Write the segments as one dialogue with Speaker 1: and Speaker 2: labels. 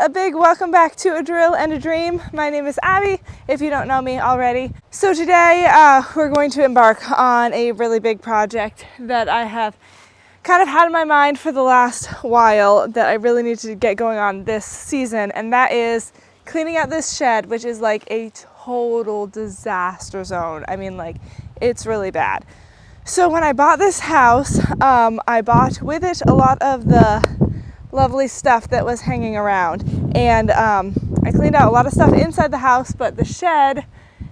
Speaker 1: a big welcome back to A Drill and a Dream. My name is Abby, if you don't know me already. So today we're going to embark on a really big project that I have kind of had in my mind for the last while that I really need to get going on this season, and that is cleaning out this shed, which is like a total disaster zone. I mean, like, it's really bad. So when I bought this house, I bought with it a lot of the lovely stuff that was hanging around, and I cleaned out a lot of stuff inside the house, but the shed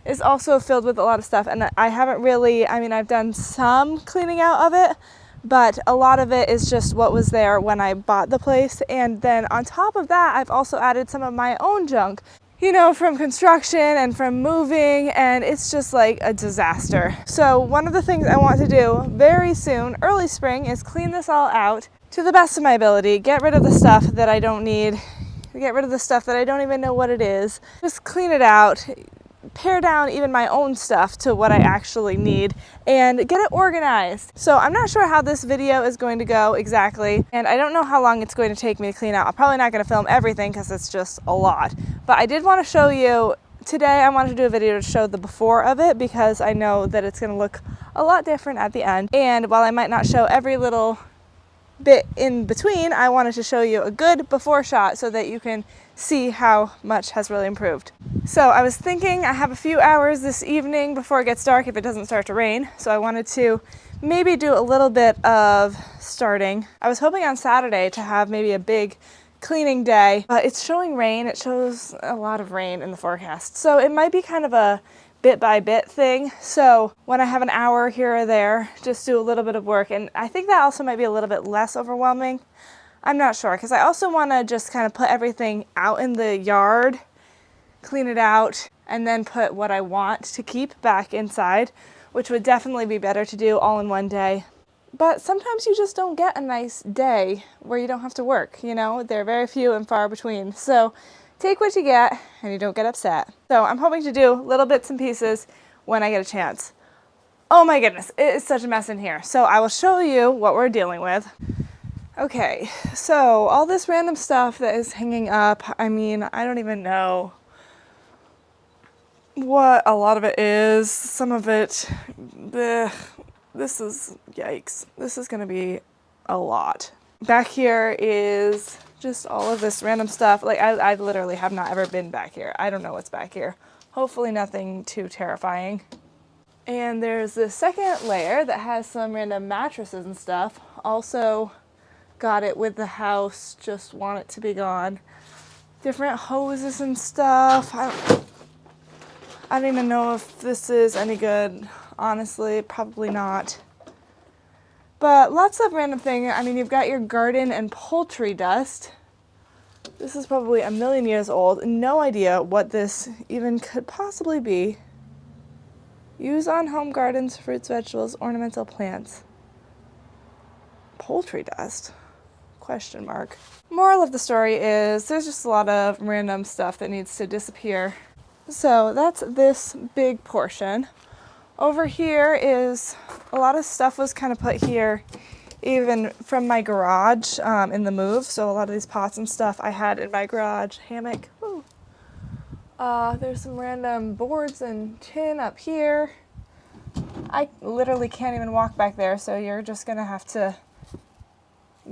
Speaker 1: is also filled with a lot of stuff, and I haven't really, I've done some cleaning out of it, but a lot of it is just what was there when I bought the place. And then on top of that, I've also added some of my own junk, you know, from construction and from moving, and it's just like a disaster. So one of the things I want to do very soon, early spring, is clean this all out to the best of my ability, get rid of the stuff that I don't need, get rid of the stuff that I don't even know what it is, just clean it out, pare down even my own stuff to what I actually need, and get it organized. So I'm not sure how this video is going to go exactly, and I don't know how long it's going to take me to clean out. I'm probably not going to film everything because it's just a lot, but I did want to show you today. I wanted to do a video to show the before of it because I know that it's going to look a lot different at the end, and while I might not show every little bit in between, I wanted to show you a good before shot so that you can see how much has really improved. So I was thinking I have a few hours this evening before it gets dark if it doesn't start to rain, so I wanted to maybe do a little bit of starting. I was hoping on Saturday to have maybe a big cleaning day, but it's showing rain. It shows a lot of rain in the forecast, so it might be kind of a bit by bit thing. So when I have an hour here or there, just do a little bit of work, and I think that also might be a little bit less overwhelming. I'm not sure, because I also want to just kind of put everything out in the yard, clean it out, and then put what I want to keep back inside, which would definitely be better to do all in one day. But sometimes you just don't get a nice day where you don't have to work, you know? They're very few and far between. So take what you get and you don't get upset. So I'm hoping to do little bits and pieces when I get a chance. Oh my goodness, it is such a mess in here. So I will show you what we're dealing with. Okay, so all this random stuff that is hanging up, I don't even know what a lot of it is. Some of it, this is, yikes. This is gonna be a lot. Back here is just all of this random stuff. Like, I literally have not ever been back here. I don't know what's back here. Hopefully nothing too terrifying. And there's this second layer that has some random mattresses and stuff. Also got it with the house, just want it to be gone. Different hoses and stuff. I don't even know if this is any good. Honestly, probably not. But lots of random things. You've got your garden and poultry dust. This is probably a million years old. No idea what this even could possibly be. Use on home gardens, fruits, vegetables, ornamental plants. Poultry dust? Question mark. Moral of the story is there's just a lot of random stuff that needs to disappear. So that's this big portion. Over here is a lot of stuff was kind of put here even from my garage in the move. So a lot of these pots and stuff I had in my garage. Hammock. Woo. There's some random boards and tin up here. I literally can't even walk back there, so you're just gonna have to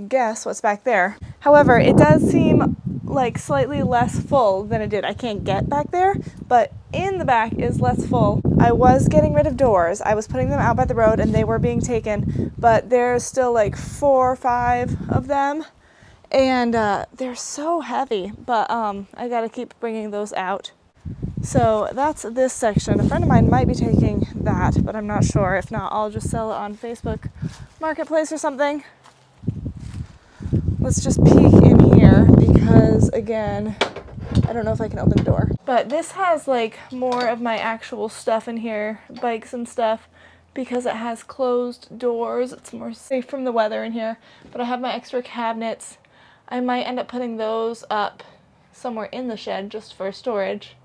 Speaker 1: guess what's back there. However, it does seem like slightly less full than it did. I can't get back there, but in the back is less full. I was getting rid of doors. I was putting them out by the road and they were being taken, but there's still like 4 or 5 of them, and they're so heavy, but I gotta keep bringing those out. So that's this section. A friend of mine might be taking that, but I'm not sure. If not, I'll just sell it on Facebook Marketplace or something. Let's just peek in here because, again, I don't know if I can open the door. But this has like more of my actual stuff in here, bikes and stuff, because it has closed doors. It's more safe from the weather in here. But I have my extra cabinets. I might end up putting those up somewhere in the shed just for storage.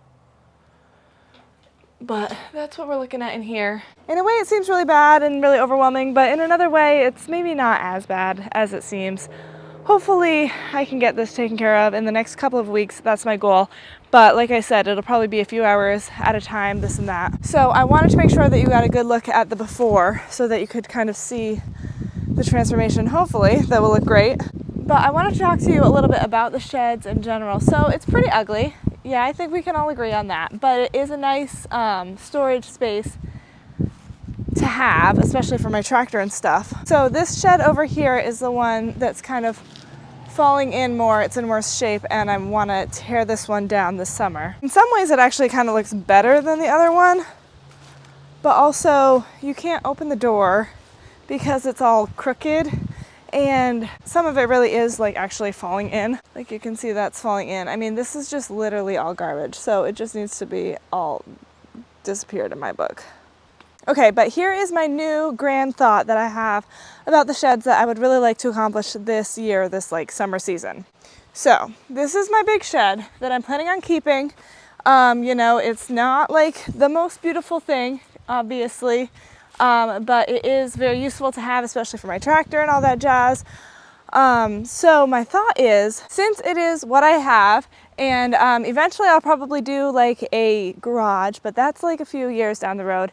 Speaker 1: But that's what we're looking at in here. In a way it seems really bad and really overwhelming, but in another way it's maybe not as bad as it seems. hopefully I can get this taken care of in the next couple of weeks. That's my goal. But like I said, it'll probably be a few hours at a time, this and that. So I wanted to make sure that you got a good look at the before so that you could kind of see the transformation. Hopefully that will look great. But I wanted to talk to you a little bit about the sheds in general. So it's pretty ugly. Yeah, I think we can all agree on that. But it is a nice storage space to have, especially for my tractor and stuff. So this shed over here is the one that's kind of falling in more. It's in worse shape, and I want to tear this one down this summer. In some ways it actually kind of looks better than the other one, but also you can't open the door because it's all crooked, and some of it really is like actually falling in. Like you can see that's falling in. I mean, this is just literally all garbage, so it just needs to be all disappeared in my book. Okay, but here is my new grand thought that I have about the sheds that I would really like to accomplish this year, this like summer season. So this is my big shed that I'm planning on keeping. You know, it's not like the most beautiful thing, obviously, but it is very useful to have, especially for my tractor and all that jazz. So my thought is, since it is what I have, and eventually I'll probably do like a garage, but that's like a few years down the road.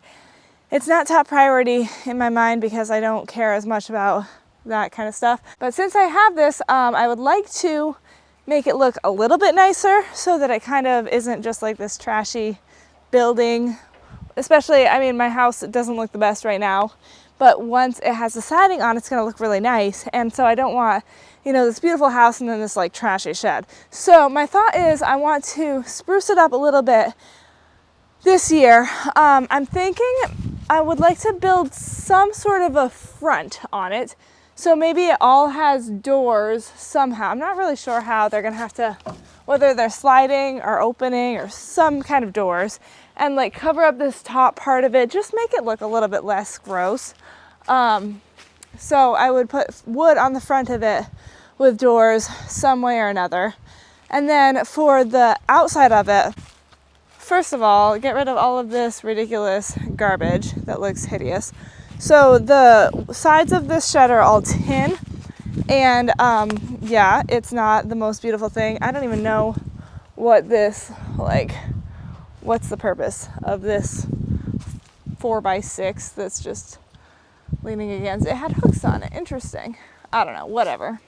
Speaker 1: It's not top priority in my mind because I don't care as much about that kind of stuff. But since I have this, I would like to make it look a little bit nicer so that it kind of isn't just like this trashy building. Especially, I mean, my house doesn't look the best right now, but once it has the siding on, it's gonna look really nice. And so I don't want, you know, this beautiful house and then this like trashy shed. So my thought is I want to spruce it up a little bit this year. I'm thinking I would like to build some sort of a front on it. So maybe it all has doors somehow. I'm not really sure how. They're gonna have to, whether they're sliding or opening or some kind of doors, and like cover up this top part of it, just make it look a little bit less gross. So I would put wood on the front of it with doors some way or another. And then for the outside of it, first of all, get rid of all of this ridiculous garbage that looks hideous. So the sides of this shed are all tin, and yeah, it's not the most beautiful thing. I don't even know what this, like, what's the purpose of this 4x6 that's just leaning against. It had hooks on it. Interesting. I don't know, whatever.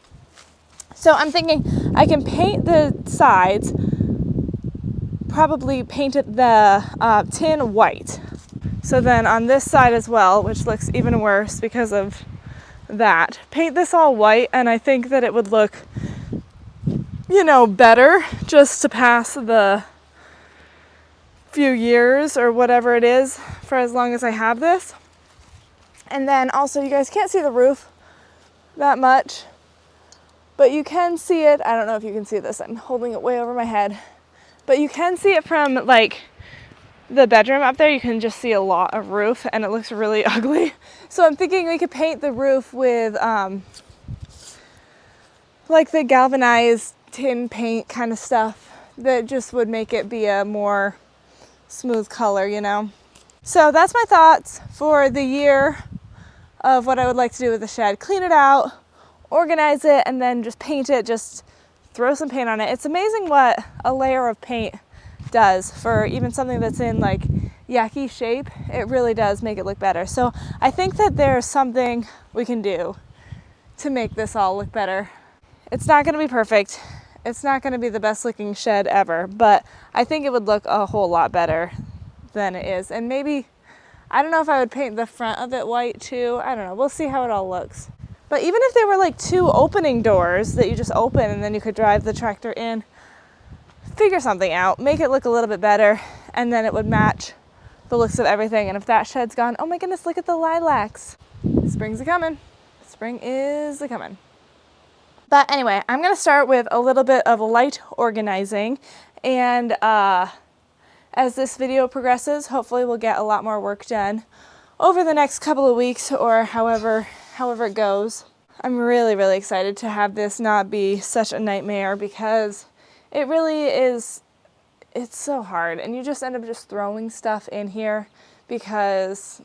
Speaker 1: So I'm thinking I can paint the sides, probably painted the tin white. So then on this side as well, which looks even worse because of that, paint this all white, and I think that it would look, you know, better just to pass the few years or whatever it is for as long as I have this. And then also, you guys can't see the roof that much, but you can see it. I don't know if you can see this. I'm holding it way over my head. But you can see it from like the bedroom up there. You can just see a lot of roof, and it looks really ugly. So I'm thinking we could paint the roof with like the galvanized tin paint kind of stuff that just would make it be a more smooth color, you know. So that's my thoughts for the year of what I would like to do with the shed. Clean it out, organize it, and then just paint it, just throw some paint on it. It's amazing what a layer of paint does for even something that's in like yucky shape. It really does make it look better. So I think that there's something we can do to make this all look better. It's not going to be perfect. It's not going to be the best looking shed ever, but I think it would look a whole lot better than it is. And maybe, I don't know if I would paint the front of it white too. I don't know. We'll see how it all looks. But even if there were like 2 opening doors that you just open and then you could drive the tractor in, figure something out, make it look a little bit better, and then it would match the looks of everything. And if that shed's gone, oh my goodness, look at the lilacs. Spring's a-coming. Spring is a-coming. But anyway, I'm going to start with a little bit of light organizing, and as this video progresses, hopefully we'll get a lot more work done over the next couple of weeks, or however it goes. I'm really, really excited to have this not be such a nightmare, because it really is, it's so hard, and you just end up just throwing stuff in here because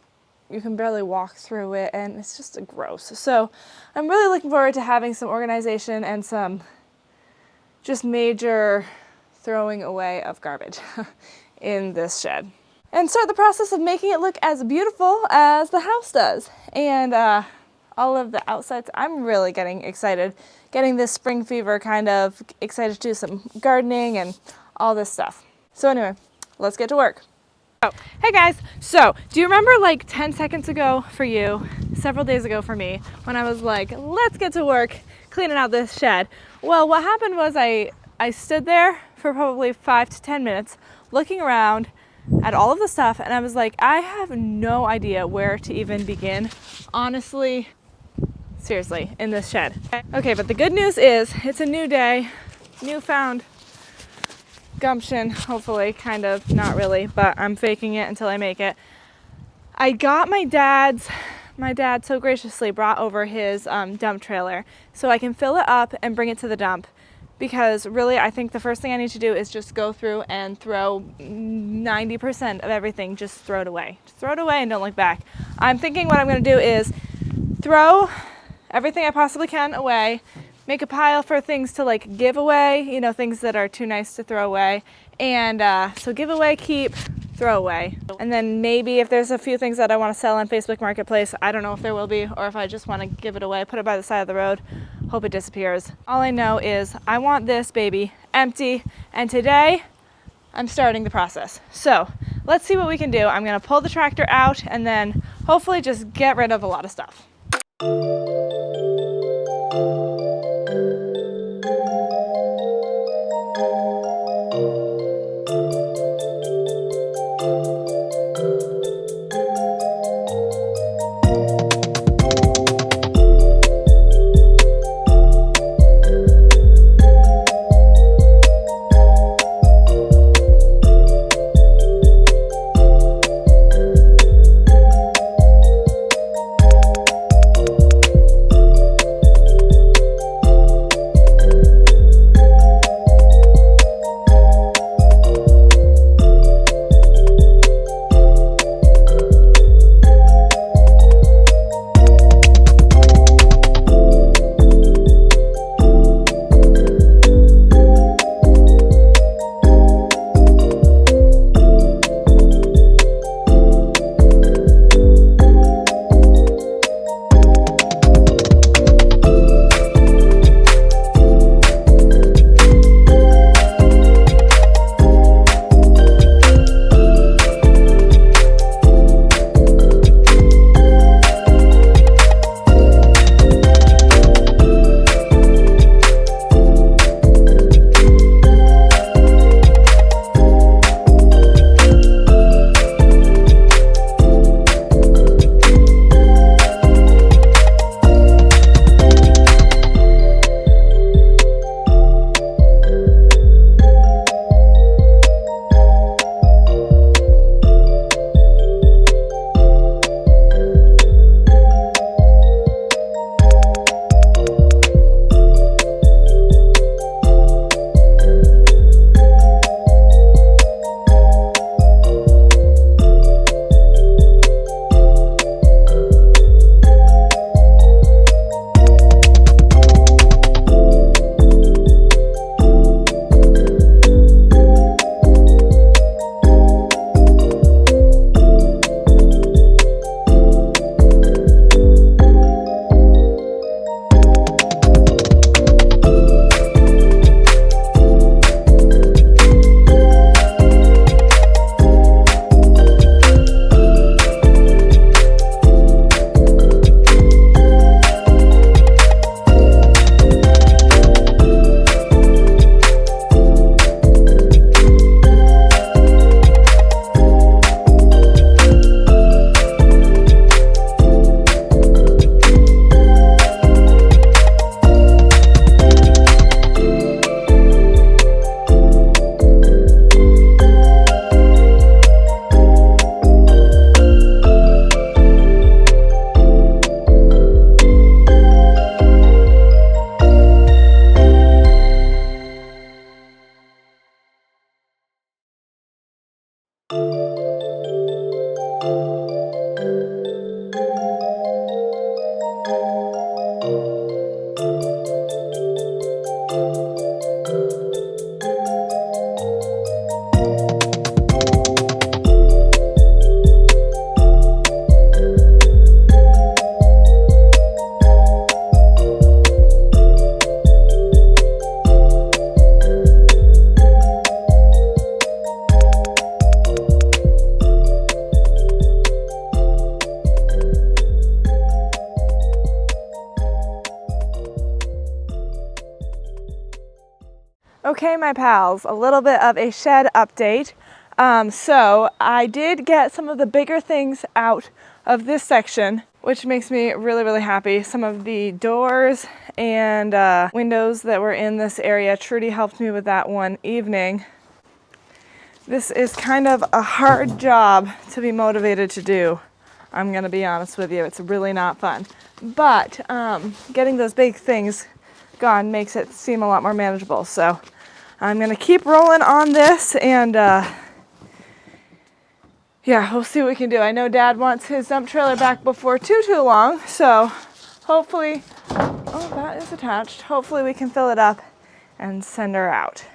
Speaker 1: you can barely walk through it, and it's just gross. So I'm really looking forward to having some organization and some just major throwing away of garbage in this shed, and start the process of making it look as beautiful as the house does. And all of the outsides, I'm really getting excited, getting this spring fever, kind of excited to do some gardening and all this stuff. So anyway, let's get to work. Oh, hey guys, so do you remember like 10 seconds ago for you, several days ago for me, when I was like, let's get to work cleaning out this shed? Well, what happened was I stood there for probably 5 to 10 minutes looking around at all of the stuff, and I was like, I have no idea where to even begin, honestly, seriously, in this shed. Okay, but the good news is it's a new day, newfound gumption, hopefully, kind of, not really, but I'm faking it until I make it. I got my dad so graciously brought over his dump trailer so I can fill it up and bring it to the dump, because really I think the first thing I need to do is just go through and throw 90% of everything, just throw it away. Just throw it away and don't look back. I'm thinking what I'm going to do is throw everything I possibly can away, make a pile for things to like give away, you know, things that are too nice to throw away, and so give away, keep, throw away. And then maybe if there's a few things that I want to sell on Facebook Marketplace, I don't know if there will be, or if I just want to give it away, put it by the side of the road, hope it disappears. All I know is I want this baby empty, and today I'm starting the process. So let's see what we can do. I'm going to pull the tractor out and then hopefully just get rid of a lot of stuff. Okay, my pals, a little bit of a shed update. So I did get some of the bigger things out of this section, which makes me really, really happy. Some of the doors and windows that were in this area, Trudy helped me with that one evening. This is kind of a hard job to be motivated to do. I'm gonna be honest with you, it's really not fun. But getting those big things gone makes it seem a lot more manageable. So I'm gonna keep rolling on this and yeah, we'll see what we can do. I know Dad wants his dump trailer back before too long, so hopefully, oh, that is attached. Hopefully we can fill it up and send her out.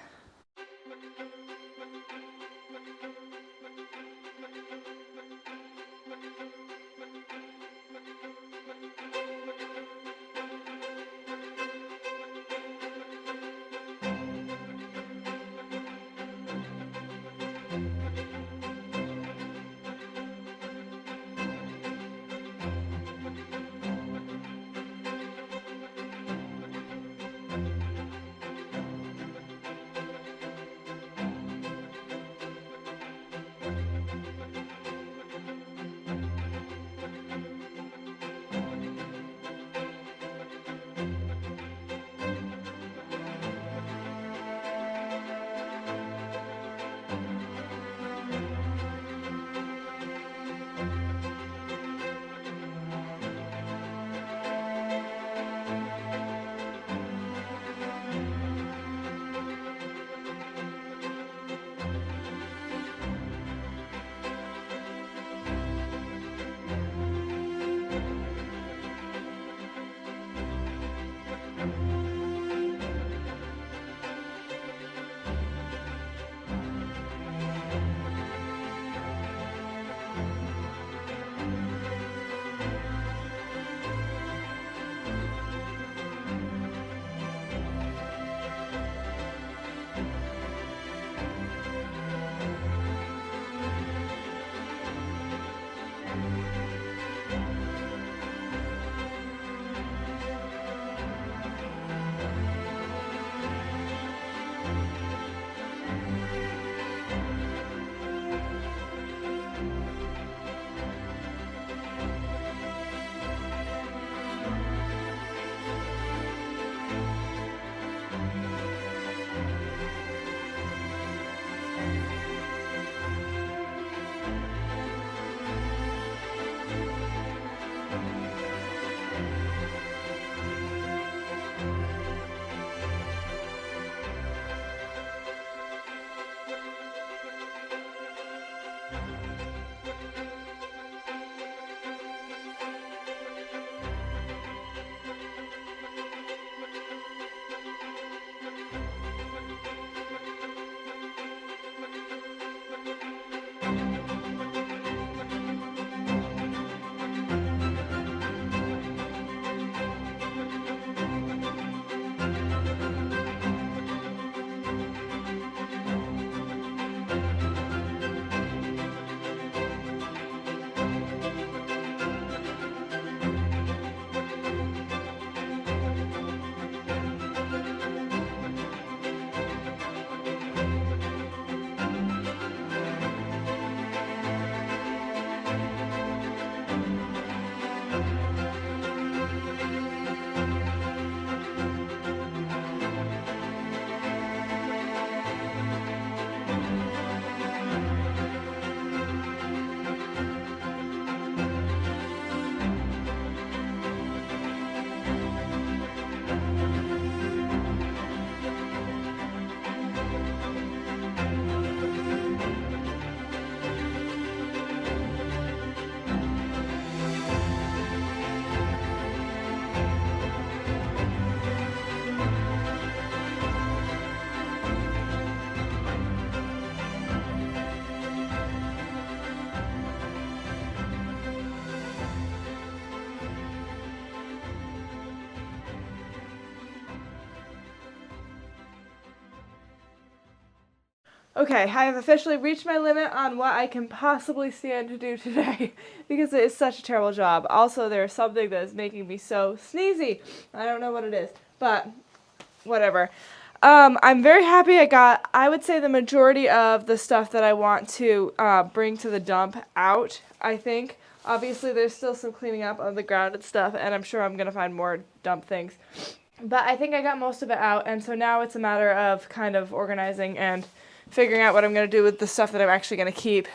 Speaker 1: Okay, I have officially reached my limit on what I can possibly stand to do today because it is such a terrible job. Also, there's something that is making me so sneezy. I don't know what it is, but whatever. I'm very happy I got, I would say, the majority of the stuff that I want to bring to the dump out, I think. Obviously, there's still some cleaning up of the grounded stuff, and I'm sure I'm going to find more dump things. But I think I got most of it out, and so now it's a matter of kind of organizing and figuring out what I'm going to do with the stuff that I'm actually going to keep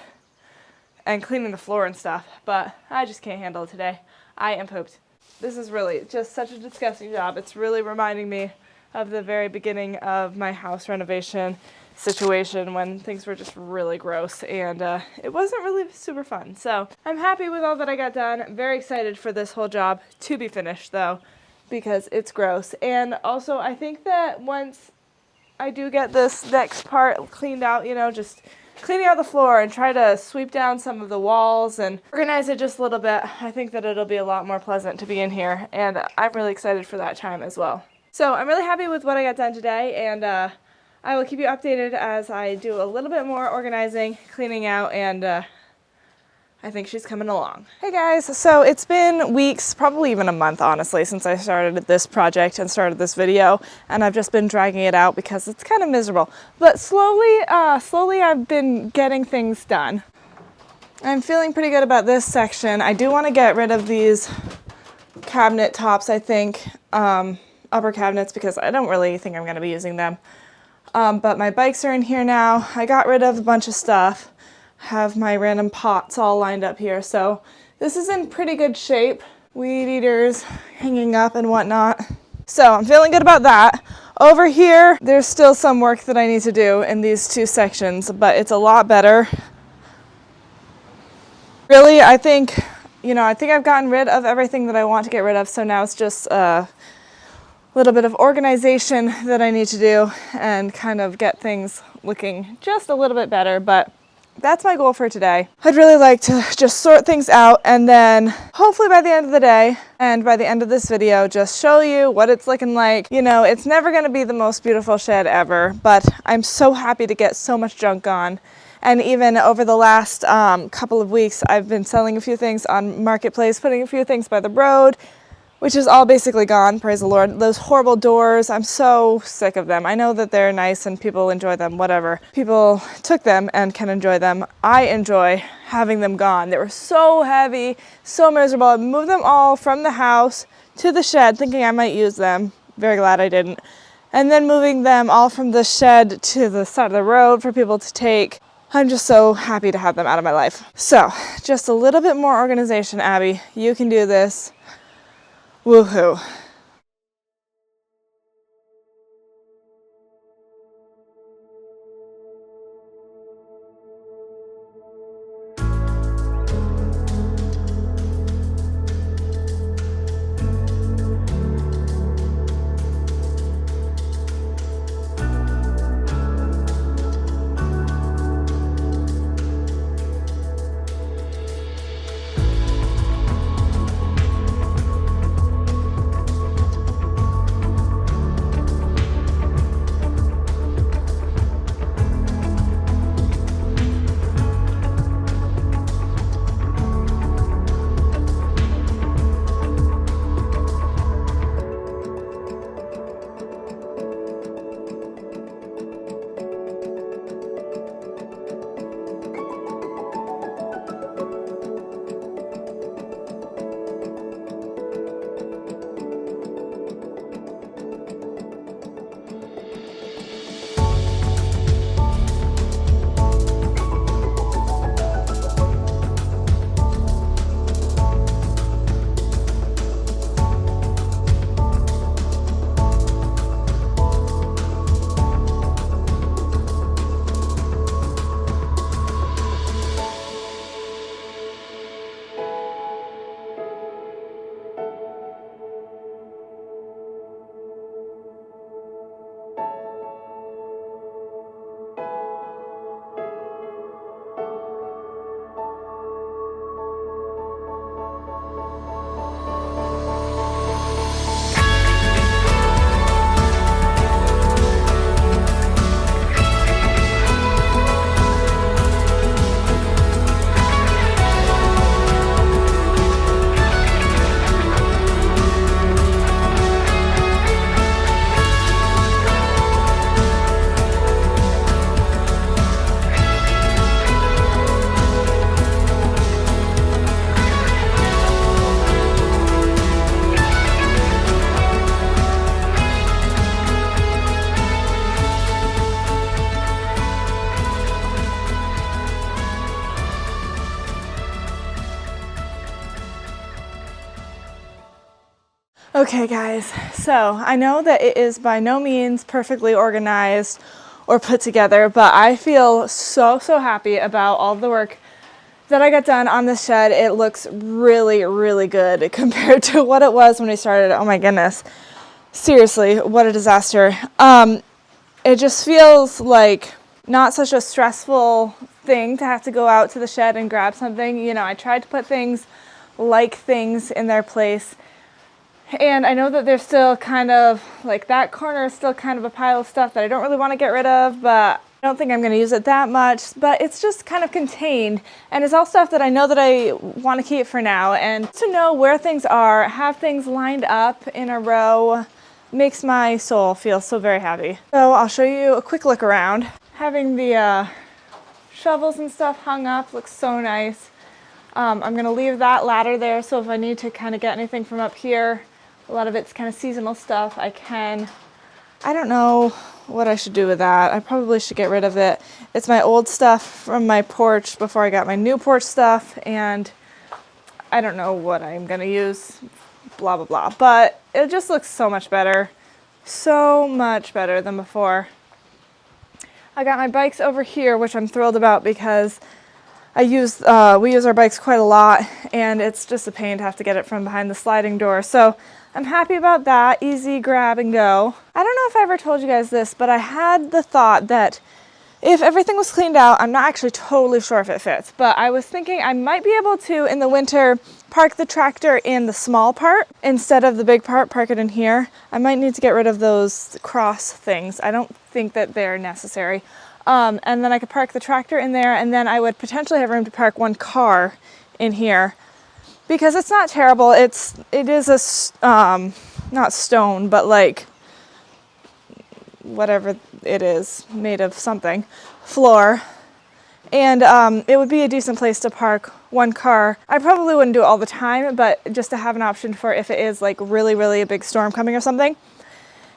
Speaker 1: and cleaning the floor and stuff. But I just can't handle it today. I am pooped. This is really just such a disgusting job. It's really reminding me of the very beginning of my house renovation situation when things were just really gross and it wasn't really super fun. So I'm happy with all that I got done. I'm very excited for this whole job to be finished though, because it's gross. And also I think that once I do get this next part cleaned out, you know, just cleaning out the floor and try to sweep down some of the walls and organize it just a little bit, I think that it'll be a lot more pleasant to be in here, and I'm really excited for that time as well. So I'm really happy with what I got done today, and I will keep you updated as I do a little bit more organizing, cleaning out, and I think she's coming along. Hey guys, so it's been weeks, probably even a month honestly, since I started this project and started this video, and I've just been dragging it out because it's kind of miserable. But slowly I've been getting things done. I'm feeling pretty good about this section. I do want to get rid of these cabinet tops, I think, upper cabinets, because I don't really think I'm going to be using them. But my bikes are in here now. I got rid of a bunch of stuff. Have my random pots all lined up here. So this is in pretty good shape. Weed eaters hanging up and whatnot. So I'm feeling good about that. Over here, there's still some work that I need to do in these two sections, but it's a lot better. Really, I think I've gotten rid of everything that I want to get rid of. So now it's just a little bit of organization that I need to do and kind of get things looking just a little bit better. But that's my goal for today. I'd really like to just sort things out, and then hopefully by the end of the day and by the end of this video, just show you what it's looking like. You know, it's never going to be the most beautiful shed ever, but I'm so happy to get so much junk gone. And even over the last couple of weeks, I've been selling a few things on Marketplace, putting a few things by the road, which is all basically gone, praise the Lord. Those horrible doors, I'm so sick of them. I know that they're nice and people enjoy them, whatever. People took them and can enjoy them. I enjoy having them gone. They were so heavy, so miserable. I moved them all from the house to the shed, thinking I might use them. Very glad I didn't. And then moving them all from the shed to the side of the road for people to take. I'm just so happy to have them out of my life. So, just a little bit more organization, Abby. You can do this. Woohoo. Okay guys, so I know that it is by no means perfectly organized or put together, but I feel so happy about all the work that I got done on this shed. It looks really good compared to what it was when we started. Oh my goodness. Seriously, what a disaster. It just feels like not such a stressful thing to have to go out to the shed and grab something. You know, I tried to put things in their place. And I know that there's still kind of, like that corner is still kind of a pile of stuff that I don't really want to get rid of, but I don't think I'm going to use it that much, but it's just kind of contained. And it's all stuff that I know that I want to keep for now. And to know where things are, have things lined up in a row, makes my soul feel so very happy. So I'll show you a quick look around. Having the shovels and stuff hung up looks so nice. I'm going to leave that ladder there, so if I need to kind of get anything from up here, a lot of it's kind of seasonal stuff, I can. I don't know what I should do with that. I probably should get rid of it. It's my old stuff from my porch before I got my new porch stuff, and I don't know what I'm going to use, blah, blah, blah. But it just looks so much better. So much better than before. I got my bikes over here, which I'm thrilled about because we use our bikes quite a lot, and it's just a pain to have to get it from behind the sliding door. So I'm happy about that. Easy grab and go. I don't know if I ever told you guys this, but I had the thought that if everything was cleaned out, I'm not actually totally sure if it fits, but I was thinking I might be able to, in the winter, park the tractor in the small part instead of the big part, park it in here. I might need to get rid of those cross things. I don't think that they're necessary. And then I could park the tractor in there, and then I would potentially have room to park one car in here because it's not terrible. It is a, not stone, but like whatever it is, made of something, floor. And it would be a decent place to park one car. I probably wouldn't do it all the time, but just to have an option for if it is like really a big storm coming or something.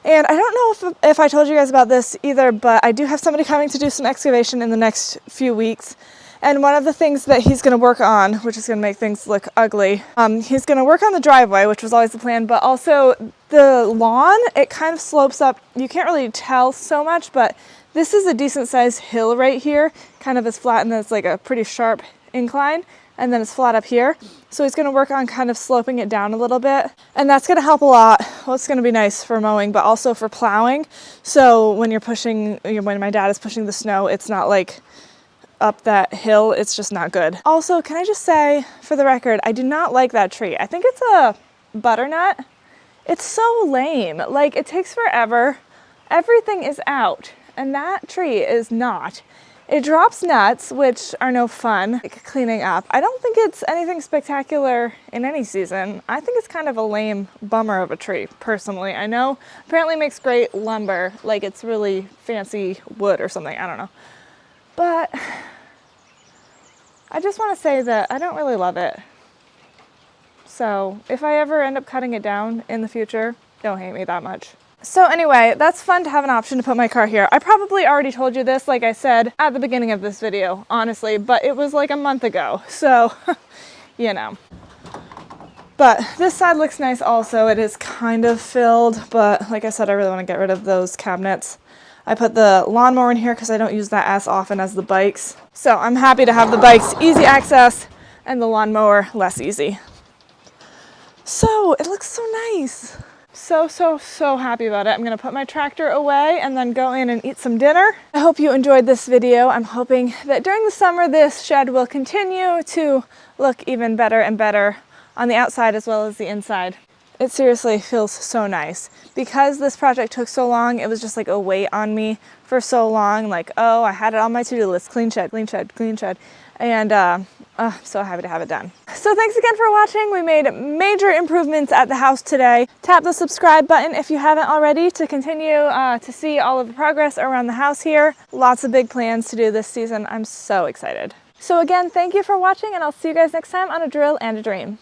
Speaker 1: And I don't know if I told you guys about this either, but I do have somebody coming to do some excavation in the next few weeks. And one of the things that he's going to work on, which is going to make things look ugly, he's going to work on the driveway, which was always the plan, but also the lawn, it kind of slopes up. You can't really tell so much, but this is a decent sized hill right here, kind of is flat, and then it's like a pretty sharp incline, and then it's flat up here. So he's going to work on kind of sloping it down a little bit, and that's going to help a lot. Well, it's going to be nice for mowing, but also for plowing. So when when my dad is pushing the snow, it's not like up that hill. It's just not good. Also, can I just say, for the record, I do not like that tree. I think it's a butternut. It's so lame. Like, it takes forever. Everything is out, and that tree is not. It drops nuts, which are no fun, like cleaning up. I don't think it's anything spectacular in any season. I think it's kind of a lame bummer of a tree, personally. I know apparently it makes great lumber, like it's really fancy wood or something, I don't know. But I just want to say that I don't really love it. So if I ever end up cutting it down in the future, don't hate me that much. So anyway, that's fun to have an option to put my car here. I probably already told you this, like I said at the beginning of this video, honestly, but it was like a month ago, so, you know. But this side looks nice also. It is kind of filled, but like I said, I really want to get rid of those cabinets. I put the lawnmower in here because I don't use that as often as the bikes. So I'm happy to have the bikes easy access and the lawnmower less easy. So it looks so nice. So happy about it. I'm going to put my tractor away and then go in and eat some dinner. I hope you enjoyed this video. I'm hoping that during the summer this shed will continue to look even better and better on the outside as well as the inside. It seriously feels so nice. Because this project took so long, it was just like a weight on me for so long. Like, oh, I had it on my to-do list. Clean shed, clean shed, clean shed. And I'm so happy to have it done. So thanks again for watching. We made major improvements at the house today. Tap the subscribe button if you haven't already to continue to see all of the progress around the house here. Lots of big plans to do this season. I'm so excited. So again, thank you for watching, and I'll see you guys next time on A Drill and a Dream.